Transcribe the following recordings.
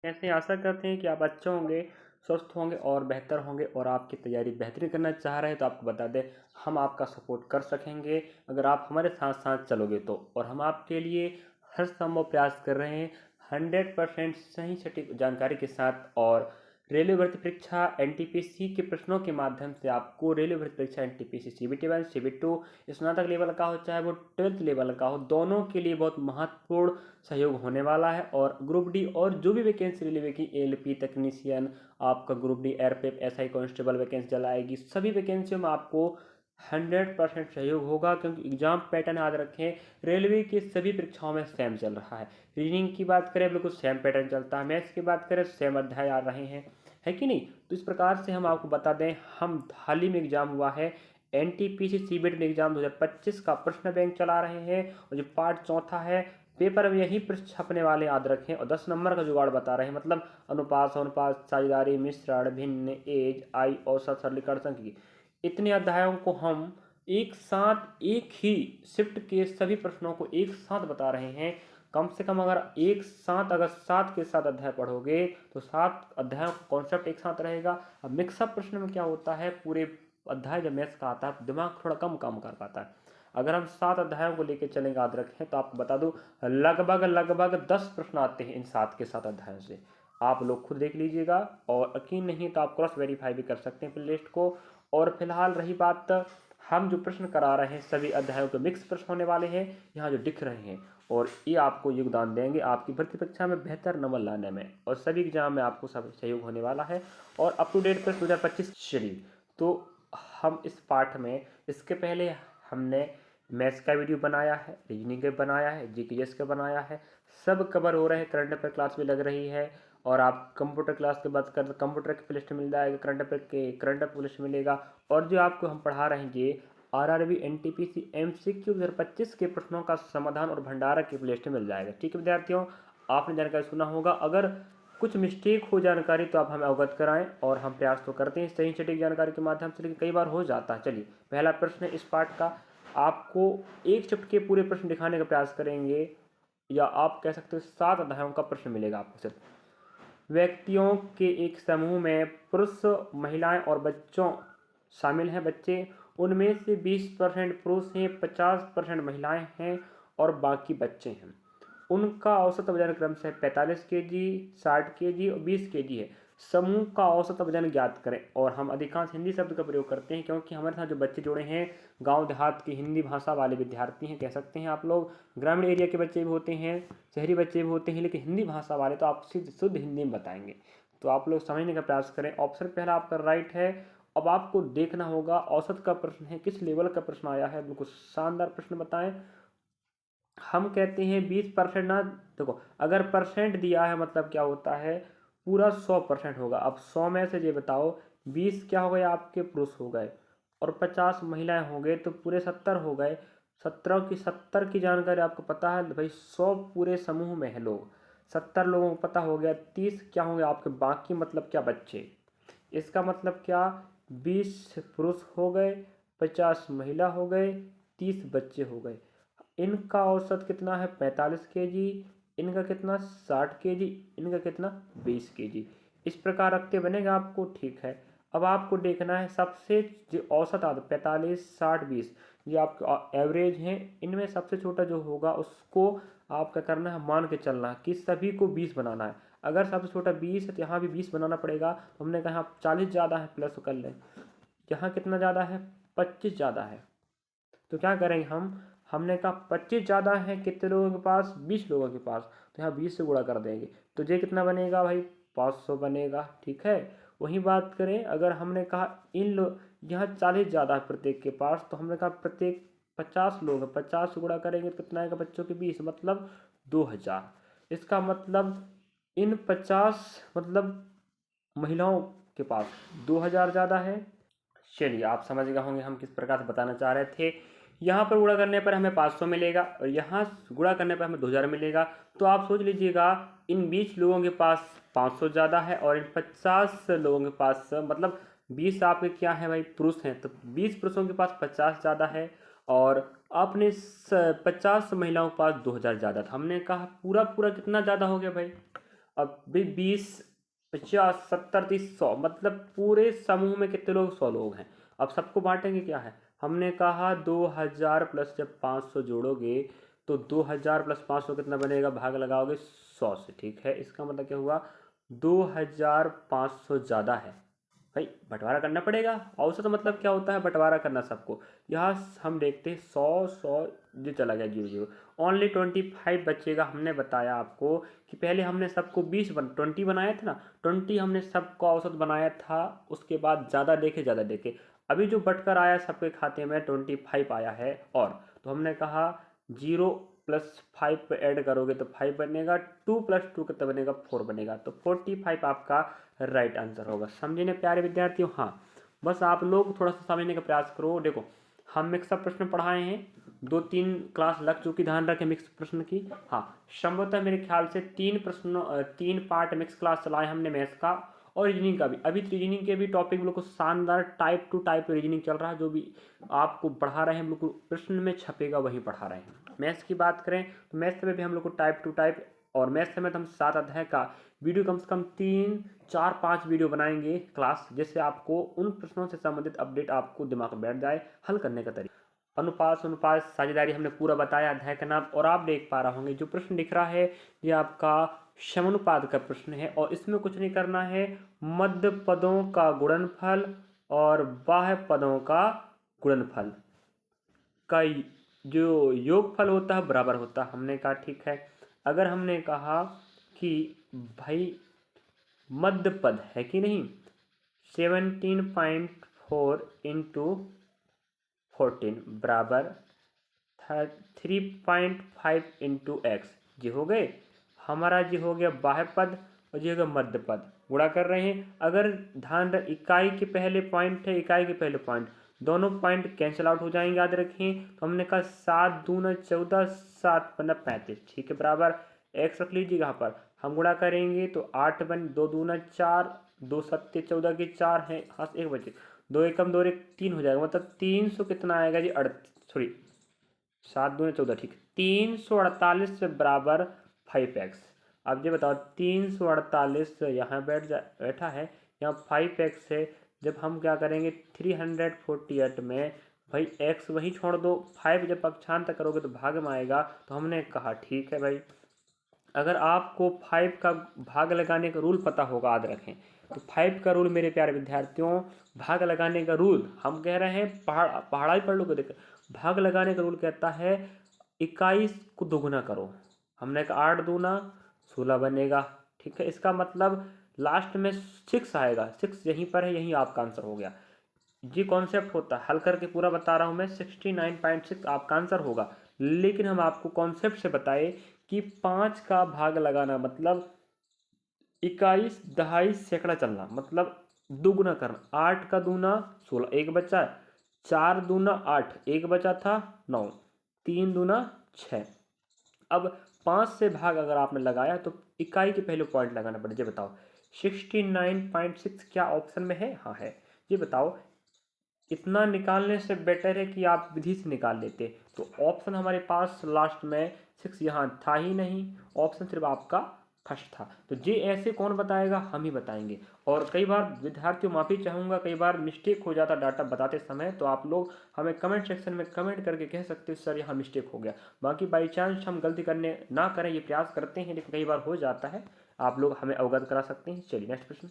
ऐसे आशा करते हैं कि आप अच्छे होंगे, स्वस्थ होंगे और बेहतर होंगे और आपकी तैयारी बेहतरीन करना चाह रहे हैं तो आपको बता दें हम आपका सपोर्ट कर सकेंगे अगर आप हमारे साथ साथ चलोगे तो। और हम आपके लिए हर संभव प्रयास कर रहे हैं 100% सही सटीक जानकारी के साथ। और रेलवे भर्ती परीक्षा एनटीपीसी के प्रश्नों के माध्यम से आपको रेलवे भर्ती परीक्षा एनटीपीसी CBT 1 CBT 2 स्नातक लेवल का हो चाहे वो 12th लेवल का हो, दोनों के लिए बहुत महत्वपूर्ण सहयोग होने वाला है। और ग्रुप डी और जो भी वैकेंसी रेलवे की एलपी टेक्नीशियन, आपका ग्रुप डी एयरपेप एसआई कांस्टेबल वैकेंसी चलाएगी, सभी वैकेंसियों में आपको 100% सहयोग होगा क्योंकि एग्जाम पैटर्न याद रखें रेलवे की सभी परीक्षाओं में सेम चल रहा है। रीजनिंग की बात करें बिल्कुल सेम पैटर्न चलता है, मैथ्स की बात करें सेम अध्याय आ रहे हैं, है कि नहीं। तो इस प्रकार से हम आपको बता दें हम हाल ही में एग्जाम हुआ है एनटीपीसी सीबीटी एग्जाम 2025 का प्रश्न बैंक चला रहे हैं और जो पार्ट चौथा है पेपर में यही प्रश्न छपने वाले याद रखें और 10 नंबर का जुगाड़ बता रहे हैं, मतलब अनुपात अनुपात साझेदारी मिश्रण भिन्न एज आई औसत सरलीकरण संख्या इतने अध्यायों को हम एक साथ एक ही शिफ्ट के सभी प्रश्नों को एक साथ बता रहे हैं। कम से कम अगर एक साथ अगर 7 के 7 अध्याय पढ़ोगे तो 7 अध्यायों का कॉन्सेप्ट एक साथ रहेगा। अब मिक्सअप प्रश्न में क्या होता है पूरे अध्याय जब मैथ्स का आता है दिमाग थोड़ा कम काम कर पाता है। अगर हम 7 अध्यायों को लेकर चलेंगे याद रखें तो आपको बता दूं लगभग 10 प्रश्न आते हैं इन 7 के 7 अध्यायों से। आप लोग खुद देख लीजिएगा और यकीन नहीं तो आप क्रॉस वेरीफाई भी कर सकते हैं प्ले लिस्ट को। और फिलहाल रही बात हम जो प्रश्न करा रहे हैं सभी अध्यायों के मिक्स प्रश्न होने वाले हैं यहाँ जो दिख रहे हैं और ये आपको योगदान देंगे आपकी भर्ती परीक्षा में बेहतर नंबर लाने में और सभी एग्जाम में आपको सब सहयोग होने वाला है। और अप टू डेट प्रश्न 2025 शेड्यूल तो हम इस पाठ में इसके पहले हमने मैथ्स का वीडियो बनाया है, रीजनिंग का बनाया है, जीकेएस का बनाया है, सब कवर हो रहे हैं। करंट अफेयर क्लास भी लग रही है और आप कंप्यूटर क्लास की बात करें तो कंप्यूटर की प्लेलिस्ट मिल जाएगा, करंट अफेयर के करंट अफेयर प्लेलिस्ट मिलेगा। और जो आपको हम पढ़ा रहे हैं ये आरआरबी एनटीपीसी एमसीक्यू 2025 के प्रश्नों का समाधान और भंडारा की प्लेलिस्ट मिल जाएगा। ठीक है विद्यार्थियों, आपने जानकारी सुना होगा, अगर कुछ मिस्टेक हो जानकारी तो आप हमें अवगत कराएं और हम प्रयास तो करते हैं सही सटीक जानकारी के माध्यम से, लेकिन कई बार हो जाता है। चलिए पहला प्रश्न है इस पाठ का, आपको एक शिफ्ट के पूरे प्रश्न दिखाने का प्रयास करेंगे या आप कह सकते हो 7 अध्यायों का प्रश्न मिलेगा आपको। सिर्फ व्यक्तियों के एक समूह में पुरुष महिलाएं और बच्चों शामिल हैं। बच्चे उनमें से 20% पुरुष हैं, 50% महिलाएं हैं और बाकी बच्चे हैं। उनका औसत वजन क्रमशः 45 केजी, 60 केजी और 20 केजी है। समूह का औसत वजन ज्ञात करें। और हम अधिकांश हिंदी शब्द का प्रयोग करते हैं क्योंकि हमारे साथ जो बच्चे जुड़े हैं गांव देहात की हिंदी भाषा वाले विद्यार्थी हैं, कह सकते हैं आप लोग। ग्रामीण एरिया के बच्चे भी होते हैं, शहरी बच्चे भी होते हैं, लेकिन हिंदी भाषा वाले तो आप शुद्ध हिंदी में बताएंगे, तो आप लोग समझने का प्रयास करें। ऑप्शन पहला आपका राइट है। अब आपको देखना होगा औसत का प्रश्न है, किस लेवल का प्रश्न आया है, बिल्कुल शानदार प्रश्न बताएं। हम कहते हैं 20% ना, देखो अगर परसेंट दिया है मतलब क्या होता है पूरा 100% होगा। अब 100 में से ये बताओ 20 क्या हो गए आपके पुरुष हो गए और 50 महिलाएं हो गए तो पूरे 70 हो गए। 70 की जानकारी आपको पता है भाई, 100 पूरे समूह में है लोग, 70 लोगों को पता हो गया। 30 क्या होंगे आपके बाकी, मतलब क्या बच्चे, इसका मतलब क्या 20 पुरुष हो गए, 50 महिला हो गए, 30 बच्चे हो गए। इनका औसत कितना है 45 केजी, इनका कितना 60 केजी, इनका कितना 20 केजी। इस प्रकार रखते बनेगा आपको, ठीक है। अब आपको देखना है सबसे जो औसत आता 45 60 20 ये आपके एवरेज हैं, इनमें सबसे छोटा जो होगा उसको आपका करना है मान के चलना कि सभी को 20 बनाना है। अगर सबसे छोटा 20 है तो यहाँ भी 20 बनाना पड़ेगा। तो हमने कहा 40 ज़्यादा है प्लस कर लें, यहाँ कितना ज़्यादा है 25 ज़्यादा है, तो क्या करेंगे हमने कहा 25 ज़्यादा है कितने लोगों के पास 20 लोगों के पास, तो यहाँ 20 से गुणा कर देंगे तो ये कितना बनेगा भाई 500 बनेगा। ठीक है, वही बात करें अगर हमने कहा इन लोग यहाँ 40 ज़्यादा है प्रत्येक के पास, तो हमने कहा प्रत्येक 50 लोग हैं, 50 से गुणा करेंगे तो कितना आएगा बच्चों के 20 मतलब 2000। इसका मतलब इन 50 मतलब महिलाओं के पास 2000 ज़्यादा है। चलिए आप समझ गए होंगे हम किस प्रकार से बताना चाह रहे थे। यहाँ पर गुणा करने पर हमें 500 मिलेगा और यहाँ गुणा करने पर हमें 2000 मिलेगा। तो आप सोच लीजिएगा इन 20 लोगों के पास 500 ज़्यादा है और इन 50 लोगों के पास मतलब 20 आपके क्या है भाई पुरुष हैं, तो 20 पुरुषों के पास 50 ज़्यादा है और आपने 50 महिलाओं के पास 2000 ज़्यादा था। हमने कहा पूरा पूरा कितना ज़्यादा हो गया भाई, अब भी 20, 50, 70, 30, 100, मतलब पूरे समूह में कितने लोग? 100 लोग हैं। अब सबको बांटेंगे क्या है? हमने कहा 2000 प्लस जब 500 जोड़ोगे तो 2000 प्लस 500 कितना बनेगा? भाग लगाओगे 100 से, ठीक है। इसका मतलब क्या हुआ? 2500 ज़्यादा है भाई, बंटवारा करना पड़ेगा। औसत मतलब क्या होता है? बंटवारा करना सबको। यहाँ हम देखते हैं 100 जो चला गया 0 0, ओनली 25 बचेगा। हमने बताया आपको कि पहले हमने सबको 20 बनाया था ना, 20 हमने सबको औसत बनाया था, उसके बाद ज़्यादा देखे। अभी जो बटकर आया सबके खाते में 25 आया है। और तो हमने कहा 0 प्लस 5 पे ऐड करोगे तो 5 बनेगा, 2 प्लस 2 कितना बनेगा? 4 बनेगा। तो 45 आपका राइट आंसर होगा। समझे ना प्यारे विद्यार्थियों? हाँ, बस आप लोग थोड़ा सा समझने का प्रयास करो। देखो, हम मिक्सअप प्रश्न पढ़ाए हैं, 2-3 क्लास लग चुकी, ध्यान रखें मिक्स प्रश्न की। हाँ, संभवतः मेरे ख्याल से 3 पार्ट मिक्स क्लास चलाए हमने मैथ्स का और रीजनिंग का भी। अभी रीजनिंग के भी टॉपिक बिल्कुल शानदार टाइप टू टाइप रीजनिंग चल रहा है, जो भी आपको पढ़ा रहे हैं बिल्कुल प्रश्न में छपेगा वही पढ़ा रहे हैं। मैथ्स की बात करें तो मैथ्स में भी हम लोग को टाइप टू टाइप, और मैथ्स में तो हम 7 अध्याय का वीडियो कम से कम 3, 4, 5 वीडियो बनाएंगे क्लास, जिससे आपको उन प्रश्नों से संबंधित अपडेट आपको दिमाग में बैठ जाए, हल करने का तरीका। अनुपात अनुपात साझेदारी हमने पूरा बताया अध्याय का नाम। और आप देख पा रहे होंगे जो प्रश्न दिख रहा है ये आपका समानुपात का प्रश्न है, और इसमें कुछ नहीं करना है, मध्य पदों का गुणनफल और बाह्य पदों का गुणनफल का जो योगफल होता है बराबर होता है। हमने कहा ठीक है। अगर हमने कहा कि भाई मध्य पद है कि नहीं, 17.4 इंटू 14 बराबर 3.5 इंटू एक्स, जी हो गए हमारा, जी हो गया बाह्य पद और जी हो गया मध्य पद। गुणा कर रहे हैं। अगर ध्यान रख, इकाई के पहले पॉइंट है, इकाई के पहले पॉइंट, दोनों पॉइंट कैंसिल आउट हो जाएंगे, याद रखें। तो हमने कहा 7 दूना 14, 7 पन्ना 35, ठीक है, बराबर एक्स रख लीजिए। यहाँ पर हम गुणा करेंगे तो 8 बन, 2 दूना 4, 2 सत्ते 14 के 4 है, हाँ 1 बचे, 2 एकम 2 एक 3 हो जाएगा, मतलब 300 कितना आएगा जी? 7 दूनी 14, ठीक है, 348 से बराबर 5x। अब ये बताओ 348 यहाँ बैठा है, यहाँ 5x है। जब हम क्या करेंगे 348 में भाई x वहीं छोड़ दो, 5 जब पक्षांतर करोगे तो भाग में आएगा। तो हमने कहा ठीक है भाई, अगर आपको 5 का भाग लगाने का रूल पता होगा, याद रखें। तो 5 का रूल मेरे प्यारे विद्यार्थियों, भाग लगाने का रूल हम कह रहे हैं, पहाड़ा पढ़ लो, देखो भाग लगाने का रूल कहता है 21 को दोगुना करो। हमने कहा 8 दूना 16 बनेगा, ठीक है। इसका मतलब लास्ट में 6 आएगा, 6 यहीं पर है, यहीं आपका आंसर हो गया। ये कॉन्सेप्ट होता है, हल करके पूरा बता रहा हूँ मैं, 69.6 आपका आंसर होगा। लेकिन हम आपको कॉन्सेप्ट से बताए कि 5 का भाग लगाना मतलब 21 दहाई सैकड़ा चलना, मतलब दुगुना करना। 8 का दूना 16, एक बचा, 4 दूना 8, एक बचा था 9, 3 दूना 6। अब 5 से भाग अगर आपने लगाया तो इकाई के पहले पॉइंट लगाना पड़ेगा। ये बताओ 69.6 क्या ऑप्शन में है? हाँ है। ये बताओ, इतना निकालने से बेटर है कि आप विधि से निकाल लेते। तो ऑप्शन हमारे पास लास्ट में 6 यहाँ था ही नहीं, ऑप्शन सिर्फ आपका फर्स्ट था। तो ये ऐसे कौन बताएगा? हम ही बताएंगे। और कई बार विद्यार्थियों माफ़ी चाहूँगा, कई बार मिस्टेक हो जाता डाटा बताते समय, तो आप लोग हमें कमेंट सेक्शन में कमेंट करके कह सकते हो सर यहाँ मिस्टेक हो गया। बाकी बाई चांस हम गलती करने ना करें ये प्रयास करते हैं, लेकिन कई बार हो जाता है, आप लोग हमें अवगत करा सकते हैं। चलिए नेक्स्ट प्रश्न।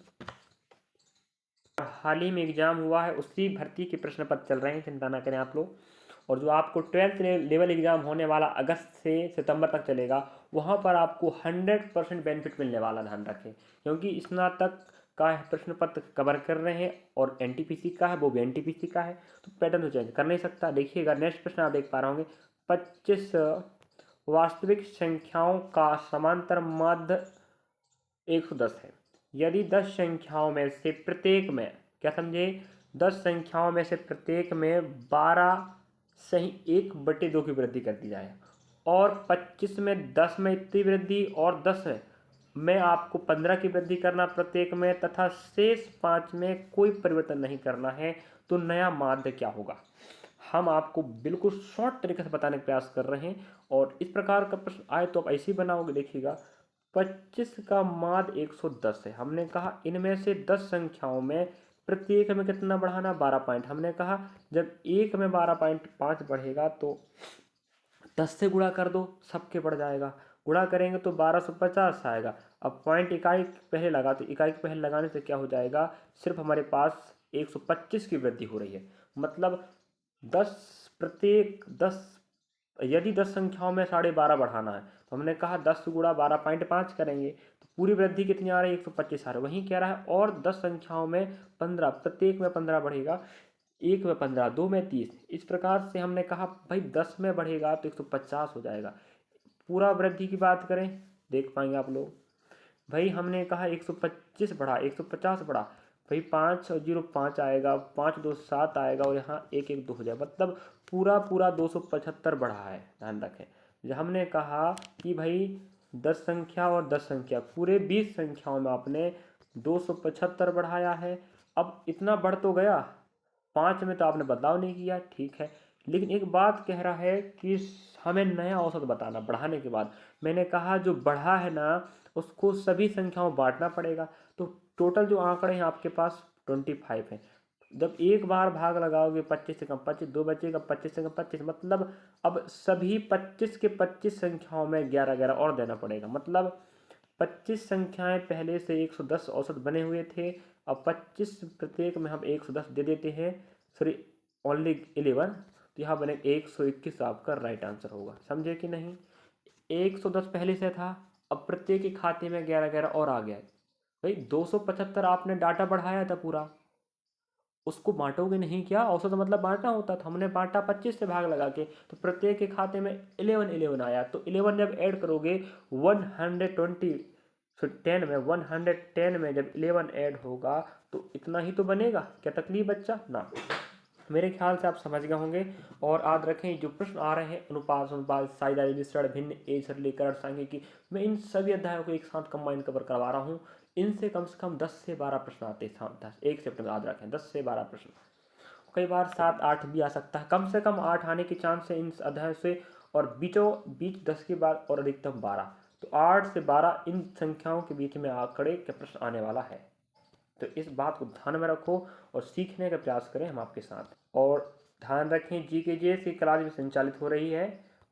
हाल ही में एग्जाम हुआ है, उसी भर्ती के प्रश्न पत्र चल रहे हैं, चिंता ना करें आप लोग। और जो आपको 12th लेवल एग्जाम होने वाला अगस्त से सितंबर तक चलेगा, वहाँ पर आपको 100% बेनिफिट मिलने वाला, ध्यान रखें। क्योंकि स्नातक का प्रश्न पत्र कवर कर रहे हैं और एनटीपीसी का है, वो भी एनटीपीसी का है, तो पैटर्न तो चेंज कर नहीं सकता। देखिएगा नेक्स्ट प्रश्न आप देख पा रहे होंगे, 25 वास्तविक संख्याओं का समांतर माध्य 110 है। यदि 10 संख्याओं में से प्रत्येक में, क्या समझे, 10 संख्याओं में से प्रत्येक में 12 सही 1/2 की वृद्धि कर दी जाए, और 25 में 10 में इतनी वृद्धि, और 10 में आपको 15 की वृद्धि करना प्रत्येक में, तथा शेष 5 में कोई परिवर्तन नहीं करना है, तो नया माध्य क्या होगा? हम आपको बिल्कुल शॉर्ट तरीके से बताने का प्रयास कर रहे हैं। और इस प्रकार का प्रश्न आए तो आप ऐसे ही बनाओगे, देखिएगा 25 का माध्य 110 है। हमने कहा इनमें से 10 संख्याओं में प्रत्येक में कितना बढ़ाना, 12 पॉइंट। हमने कहा जब एक में 12.5 बढ़ेगा तो 10 से गुणा कर दो, सबके बढ़ जाएगा। गुणा करेंगे तो 1250 आएगा। अब पॉइंट इकाई पहले लगा, तो इकाई पहले लगाने से क्या हो जाएगा, सिर्फ हमारे पास 125 की वृद्धि हो रही है। मतलब 10 प्रत्येक 10, यदि 10 संख्याओं में 12.5 बढ़ाना है तो हमने कहा 10 गुणा 12.5 करेंगे तो पूरी वृद्धि कितनी आ रही है, 125 आ रही है। वहीं कह रहा है और 10 संख्याओं में 15, प्रत्येक में 15 बढ़ेगा, एक में 15, दो में 30। इस प्रकार से हमने कहा भाई 10 में बढ़ेगा तो 150 हो जाएगा। पूरा वृद्धि की बात करें, देख पाएंगे आप लोग, भाई हमने कहा 125 बढ़ा, 150 बढ़ा, भाई 5 और 0 5 आएगा, 5 2 7 आएगा और यहाँ 1 1 2 हो जाएगा। मतलब पूरा पूरा 275 बढ़ा है, ध्यान रखें। जब हमने कहा कि भाई 10 संख्या और 10 संख्या, पूरे 20 संख्याओं में आपने 275 बढ़ाया है। अब इतना बढ़ तो गया, 5 में तो आपने बदलाव नहीं किया, ठीक है, लेकिन एक बात कह रहा है कि हमें नया औसत बताना बढ़ाने के बाद। मैंने कहा जो बढ़ा है ना उसको सभी संख्याओं बांटना पड़ेगा। तो टोटल जो आंकड़े हैं आपके पास 25 है। जब एक बार भाग लगाओगे 25 से कम 25, दो बचेगा, 25 से कम 25, मतलब अब सभी 25 के 25 संख्याओं में 11 11 और देना पड़ेगा। मतलब 25 संख्याएं पहले से 110 औसत बने हुए थे, अब 25 प्रत्येक में हम 110 दे देते हैं, सॉरी ओनली 11, तो यहाँ बने 121 आपका राइट आंसर होगा। समझे कि नहीं, 110 पहले से था, अब प्रत्येक के खाते में 11 11 और आ गया। भाई 275 आपने डाटा बढ़ाया था पूरा, उसको बांटोगे नहीं क्या, औसत मतलब बांटना होता था, हमने बांटा 25 से भाग लगा के, तो प्रत्येक के खाते में 11 11 आया। तो 11 जब ऐड करोगे 120, सो 10 में 110 में जब 11 ऐड होगा तो इतना ही तो बनेगा। क्या तकलीफ बच्चा ना, मेरे ख्याल से आप समझ गए होंगे। और याद रखें जो प्रश्न आ रहे हैं अनुपात अनुपात साझेदारी मिश्रण भिन्न एज सरलीकरण सांख्यिकी, मैं इन सभी अध्यायों को एक साथ कंबाइन कवर करवा रहा हूँ। इनसे कम से कम 10 से 12 प्रश्न आते हैं, 10 एक सेप्टेम्बर में याद रखें, 10 से 12 प्रश्न, कई बार 7 8 भी आ सकता है। कम से कम 8 आने के चांस है इन अध्यायों से, और बीचों बीच 10 के बाद और अधिकतम 12, तो 8 से 12 इन संख्याओं के बीच में आंकड़े का प्रश्न आने वाला है। तो इस बात को ध्यान में रखो और सीखने का प्रयास करें हम आपके साथ। और ध्यान रखें GKGS की क्लास भी संचालित हो रही है,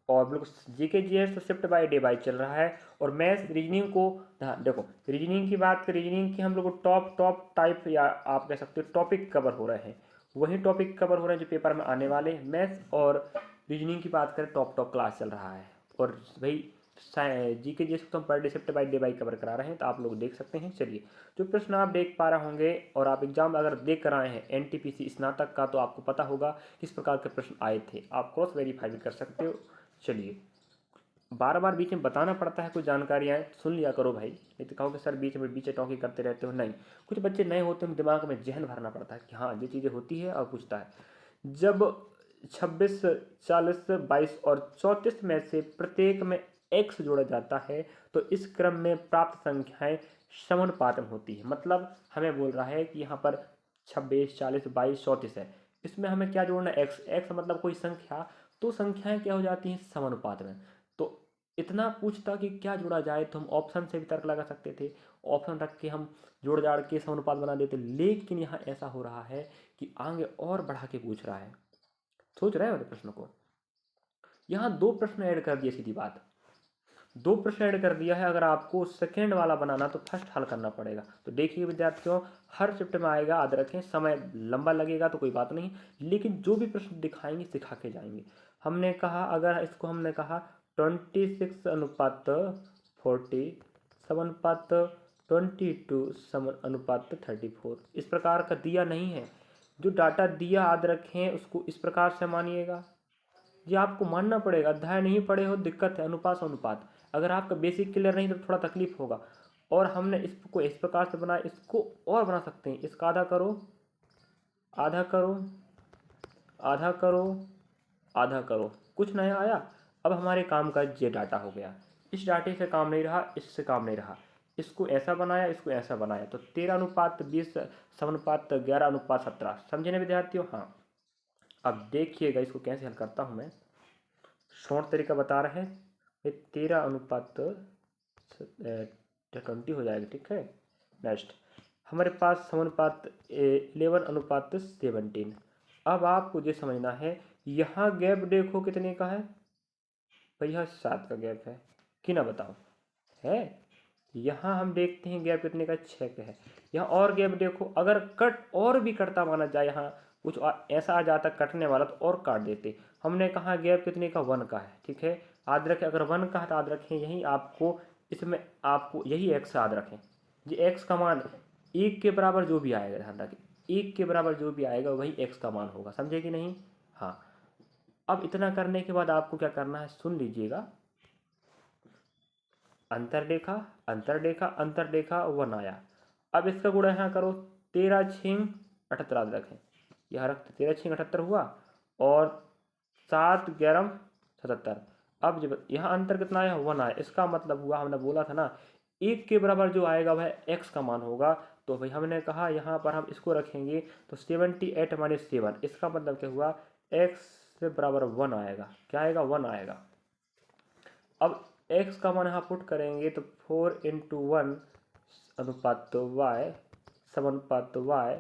और बिल्कुल GKGS तो शिफ्ट बाय डे बाय चल रहा है। और मैथ्स रीजनिंग को देखो, रीजनिंग की बात करें, रीजनिंग की हम लोग टॉप टाइप या आप कह सकते हो टॉपिक कवर हो रहे हैं, वही टॉपिक कवर हो रहे हैं जो पेपर में आने वाले। मैथ्स और रीजनिंग की बात करें टॉप क्लास चल रहा है। और भाई GKGS को तो हम per day shift by day by cover करा रहे हैं, तो आप लोग देख सकते हैं। चलिए, जो प्रश्न आप देख पा रहे होंगे और आप एग्जाम अगर देख कर आए हैं NTPC स्नातक का, तो आपको पता होगा किस प्रकार के प्रश्न आए थे, आप क्रॉस वेरीफाई भी कर सकते हो। चलिए, बार बार बीच में बताना पड़ता है, कुछ जानकारियाँ सुन लिया करो भाई, नहीं तो कहो कि सर बीच में टॉकी करते रहते हो। नहीं, कुछ बच्चे नए होते हैं, दिमाग में जहन भरना पड़ता है कि हाँ ये चीज़ें होती है, और पूछता है। जब 26 40 22 और 34 में से प्रत्येक में x जोड़ा जाता है तो इस क्रम में प्राप्त संख्याएं समानुपात में होती है। मतलब हमें बोल रहा है कि यहाँ पर 26 40 22 34 है, इसमें हमें क्या जोड़ना है, x मतलब कोई संख्या, तो संख्याएं क्या हो जाती हैं, समानुपात में। तो इतना पूछता कि क्या जोड़ा जाए तो हम ऑप्शन से भी तर्क लगा सकते थे, ऑप्शन रख के हम जोड़ जाड़ के समानुपात बना देते। लेकिन यहाँ ऐसा हो रहा है कि आगे और बढ़ा के पूछ रहा है, सोच रहे हो प्रश्न को, यहाँ 2 प्रश्न ऐड कर दिए, सीधी बात 2 प्रश्न ऐड कर दिया है। अगर आपको सेकेंड वाला बनाना तो फर्स्ट हल करना पड़ेगा। तो देखिए विद्यार्थियों, हर शिफ्ट में आएगा, याद रखें, समय लंबा लगेगा तो कोई बात नहीं, लेकिन जो भी प्रश्न दिखाएंगे सिखा के जाएंगे। हमने कहा, अगर इसको हमने कहा 26 अनुपात 40 समानुपात 22 अनुपात 34, इस प्रकार का दिया नहीं है। जो डाटा दिया याद रखें उसको इस प्रकार से मानिएगा, ये आपको मानना पड़ेगा। अध्याय नहीं पढ़े हो दिक्कत है, अनुपात अनुपात, अगर आपका बेसिक क्लियर नहीं तो थोड़ा तकलीफ होगा। और हमने इसको इस प्रकार से बनाया, इसको और बना सकते हैं, इसका आधा करो, आधा करो, आधा करो, आधा करो, कुछ नया आया। अब हमारे काम का ये डाटा हो गया, इस डाटे से काम नहीं रहा, इससे काम नहीं रहा, इसको ऐसा बनाया, इसको ऐसा बनाया, तो 13 अनुपात 20 समानुपात 11 अनुपात 17। समझे ना विद्यार्थियों, हाँ। अब देखिएगा इसको कैसे हल करता हूँ मैं, शॉर्ट तरीका बता रहे हैं। 13 अनुपात 20 हो जाएगा, ठीक है। नेक्स्ट हमारे पास समानुपात 11:17। अब आपको ये समझना है, यहाँ गैप देखो कितने का है भाई, यहाँ 7 का गैप है कि ना, बताओ है। यहाँ हम देखते हैं गैप कितने का, 6 का है। यहाँ और गैप देखो, अगर कट और भी कटता माना जाए, यहाँ कुछ ऐसा आ जाता कटने वाला तो और काट देते। हमने कहा गैप कितने का, 1 का है, ठीक है। याद रखें, अगर 1 का है तो याद रखें यही आपको, इसमें आपको यही x याद रखें। ये x का मान 1 के बराबर जो भी आएगा, ध्यान रखें 1 के बराबर जो भी आएगा वही x का मान होगा, समझे कि नहीं। हाँ, अब इतना करने के बाद आपको क्या करना है, सुन लीजिएगा। अंतर देखा, अंतर देखा, अंतर देखा, 1 आया। अब इसका गुणा यहाँ करो, 13 6 78 याद रखें, यहाँ रखते 13 6 78 हुआ, और 7 11 77। अब जब यहाँ अंतर कितना आया, 1 आया, इसका मतलब हुआ, हमने बोला था ना 1 के बराबर जो आएगा वह x का मान होगा। तो भाई हमने कहा यहाँ पर हम इसको रखेंगे तो 78 - 7, इसका मतलब क्या हुआ, x से बराबर 1 आएगा। क्या आएगा, 1 आएगा। अब x का मान यहाँ पुट करेंगे तो 4 × 1 अनुपात y समानुपात y,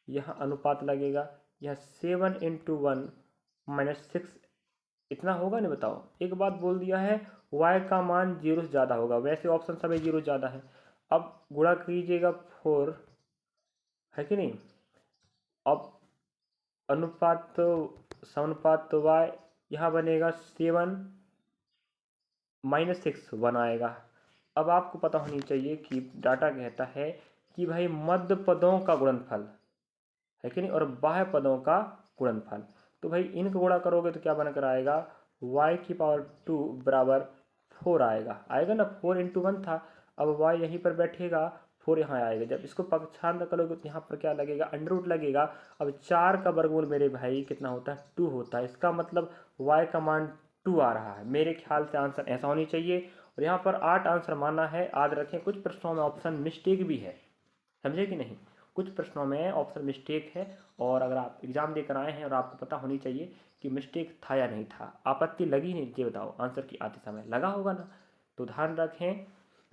यहाँ अनुपात लगेगा, यह 7 × 1 - 6 इतना होगा नहीं, बताओ। एक बात बोल दिया है, y का मान 0 से ज़्यादा होगा, वैसे ऑप्शन सब 0 ज़्यादा है। अब गुणा कीजिएगा 4, है कि नहीं। अब अनुपात समानुपात y यहाँ बनेगा 7 - 6 1 आएगा। अब आपको पता होनी चाहिए कि डाटा कहता है कि भाई मध्य पदों का गुणनफल, है कि नहीं, और बाह्य पदों का गुणनफल। तो भाई इनको गुणा करोगे तो क्या बनकर आएगा, y² बराबर 4 आएगा, आएगा ना। 4 × 1 था, अब y यहीं पर बैठेगा, 4 यहाँ आएगा। जब इसको पक्षांतर करोगे तो यहाँ पर क्या लगेगा, √ लगेगा। अब 4 का वर्गमूल मेरे भाई कितना होता है, 2 होता है। इसका मतलब y का मान 2 आ रहा है। मेरे ख्याल से आंसर ऐसा होनी चाहिए। और यहाँ पर 8 आंसर माना है। याद रखें कुछ प्रश्नों में ऑप्शन मिस्टेक भी है, समझे कि नहीं। कुछ प्रश्नों में ऑप्शन मिस्टेक है, और अगर आप एग्जाम देकर आए हैं और आपको पता होनी चाहिए कि मिस्टेक था या नहीं था, आपत्ति लगी नहीं, ये बताओ आंसर की आते समय लगा होगा ना। तो ध्यान रखें,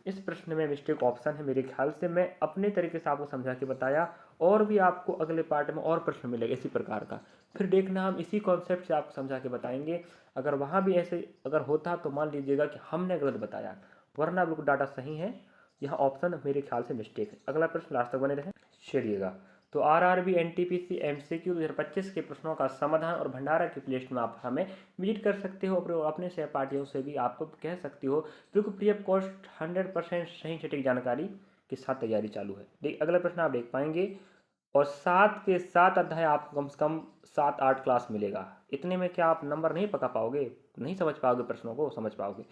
इस प्रश्न में मिस्टेक ऑप्शन है। मेरे ख्याल से मैं अपने तरीके से आपको समझा के बताया, और भी आपको अगले पार्ट में और प्रश्न मिलेगा इसी प्रकार का, फिर देखना हम इसी कॉन्सेप्ट से आपको समझा के बताएंगे। अगर वहाँ भी ऐसे अगर होता तो मान लीजिएगा कि हमने गलत बताया, वरना बिल्कुल डाटा सही है। यहाँ ऑप्शन मेरे ख्याल से मिस्टेक है। अगला प्रश्न लास्ट तक बने रहें, चलिएगा। तो RRB NTPC MCQ 2025 के प्रश्नों का समाधान और भंडारा की प्लेलिस्ट में आप हमें विजिट कर सकते हो, और अपने सहपाठियों से भी आपको कह सकते हो। बिल्कुल फ्री ऑफ कॉस्ट 100% सही सटीक जानकारी के साथ तैयारी चालू है। देख अगला प्रश्न आप देख पाएंगे, और 7 के 7 अध्याय आपको कम से कम 7-8 क्लास मिलेगा। इतने में क्या आप नंबर नहीं पका पाओगे, नहीं समझ पाओगे, प्रश्नों को समझ पाओगे।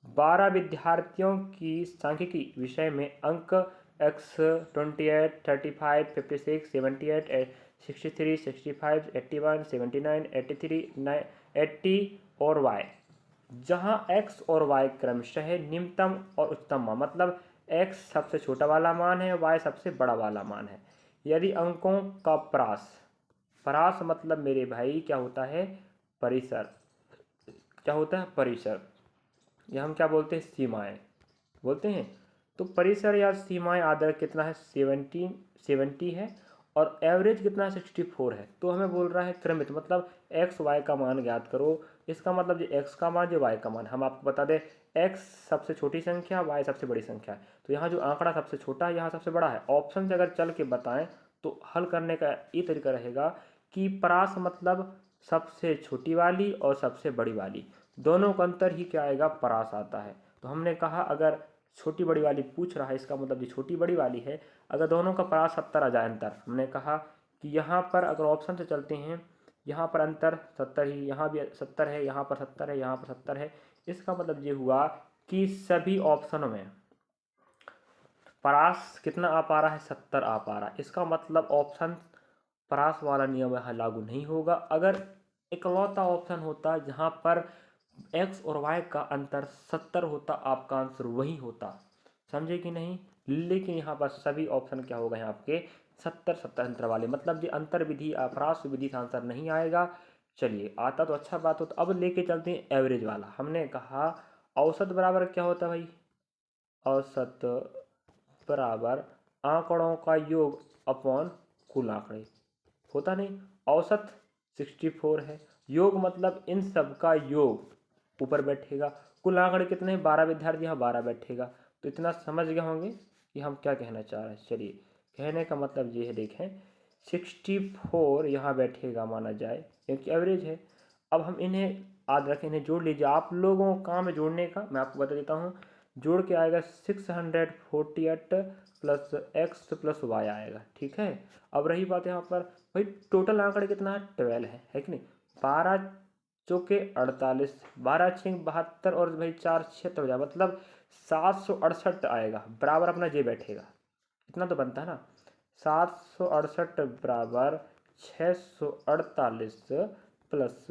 12 विद्यार्थियों की सांख्यिकी विषय में अंक x 28 35 56 78 63 65 81 79 83 80 और y, जहां x और y क्रमशः निम्नतम और उच्चतम मान, मतलब x सबसे छोटा वाला मान है, y सबसे बड़ा वाला मान है। यदि अंकों का परास, परास मतलब मेरे भाई क्या होता है, परिसर, क्या होता है परिसर, या हम क्या बोलते हैं, सीमाएं बोलते हैं। तो परिसर या सीमाएं आदर कितना है, 70 है, और एवरेज कितना है, 64 है। तो हमें बोल रहा है क्रमित, मतलब एक्स वाई का मान ज्ञात करो। इसका मतलब जो एक्स का मान जो वाई का मान, हम आपको बता दें एक्स सबसे छोटी संख्या, वाई सबसे बड़ी संख्या है। तो यहाँ जो आंकड़ा सबसे छोटा है यहाँ सबसे बड़ा है। ऑप्शन से अगर चल के बताएं तो हल करने का ये तरीका रहेगा कि परास मतलब सबसे छोटी वाली और सबसे बड़ी वाली, दोनों का अंतर ही क्या आएगा, परास आता है। तो हमने कहा अगर छोटी बड़ी वाली पूछ रहा है, इसका मतलब ये छोटी बड़ी वाली है। अगर दोनों का परास 70 आ जाए अंतर, हमने कहा कि यहाँ पर अगर ऑप्शन से चलते हैं, यहाँ पर अंतर 70 ही, यहाँ भी 70 है, यहाँ पर 70 है, यहाँ पर 70 है। इसका मतलब ये हुआ कि सभी ऑप्शनों में परास कितना आ पा रहा है, 70 आ पा रहा है। इसका मतलब ऑप्शन परास वाला नियम यहाँ लागू नहीं होगा। अगर इकलौता ऑप्शन होता जहाँ पर x और y का अंतर 70 होता, आपका आंसर वही होता, समझे कि नहीं। लेकिन यहाँ पर सभी ऑप्शन क्या होगा, यहाँ आपके 70 अंतर वाले, मतलब ये अंतर विधि अपरास विधि का आंसर नहीं आएगा। चलिए आता तो अच्छा बात हो। तो अब लेके चलते हैं एवरेज वाला। हमने कहा औसत बराबर क्या होता है भाई, औसत बराबर आंकड़ों का योग अपॉन कुल आंकड़े। होता नहीं, औसत 64 है, योग मतलब इन सब का योग ऊपर बैठेगा। कुल आंकड़े कितने हैं? 12 विद्यार्थी, यहाँ 12 बैठेगा। तो इतना समझ गए होंगे कि हम क्या कहना चाह रहे हैं। चलिए, कहने का मतलब ये है, देखें 64 यहाँ बैठेगा माना जाए, क्योंकि एवरेज है। अब हम इन्हें याद रखें, इन्हें जोड़ लीजिए। आप लोगों का काम है जोड़ने का, मैं आपको बता देता हूँ। जोड़ के आएगा 648 प्लस एक्स प्लस वाई आएगा, ठीक है। अब रही बात यहाँ पर, भाई टोटल आंकड़े कितना है? 12 है कि नहीं। 12 चौके 48, 12 छः 72 और भाई 4 76 हो जाए, मतलब 768 आएगा, बराबर अपना जे बैठेगा। इतना तो बनता है ना। 768 बराबर 648 प्लस